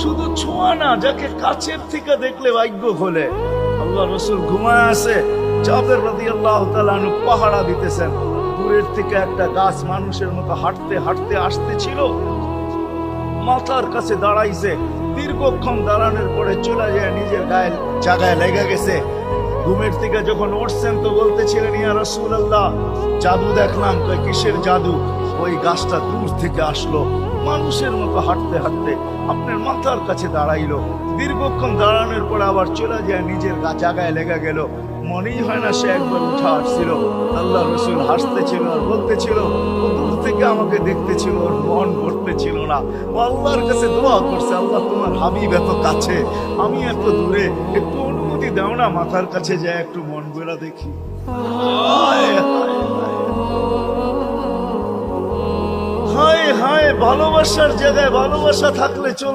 শুধু ছোঁয়া না, যাকে কাছের থেকে দেখলে ভাগ্য খোলে। আল্লাহ রসুল ঘুমায় আছে, জাবের রাদিয়াল্লাহু তাআলা আনহু পাহারা দিতেছেন। দূরের থেকে একটা গাছ মানুষের মতো হাঁটতে হাঁটতে আসতেছিল, মাথার কাছে দাঁড়াইছে। দীর্ঘক্ষণ দাঁড়ানোর পরে চলে যায় নিজের গায়ের জায়গায় লেগে গেছে। ঘুমের থেকে যখন উঠছেন তো বলতেছিলেন, ইয়া রাসূলুল্লাহ, জাদু দেখলাম। কয়, কিসের জাদু? ওই গাছটা দূর থেকে আসলো, মানুষের মতো হাঁটতে হাঁটতে আপনার মাথার কাছে দাঁড়াইলো। দীর্ঘক্ষণ দাঁড়ানোর পরে আবার চলে যায় নিজের জায়গায় লেগে গেল। মনেই হয় না সে একবার উঠা আসছিল। আল্লাহ রসুল হাসতেছিল আর বলতেছিল, ও দূর থেকে আমাকে দেখতেছিল, ওর মন ভরতেছিল না। ও আল্লাহর কাছে দোয়া করছে, আল্লাহ তোমার হাবিব এত কাছে, আমি এত দূরে, একটু অনুমতি দাও না, মাথার কাছে যায় একটু মন ভরা দেখি। হায় হায় হায় হায়, ভালোবাসার জায়গায় ভালোবাসা থাকলে চলবে।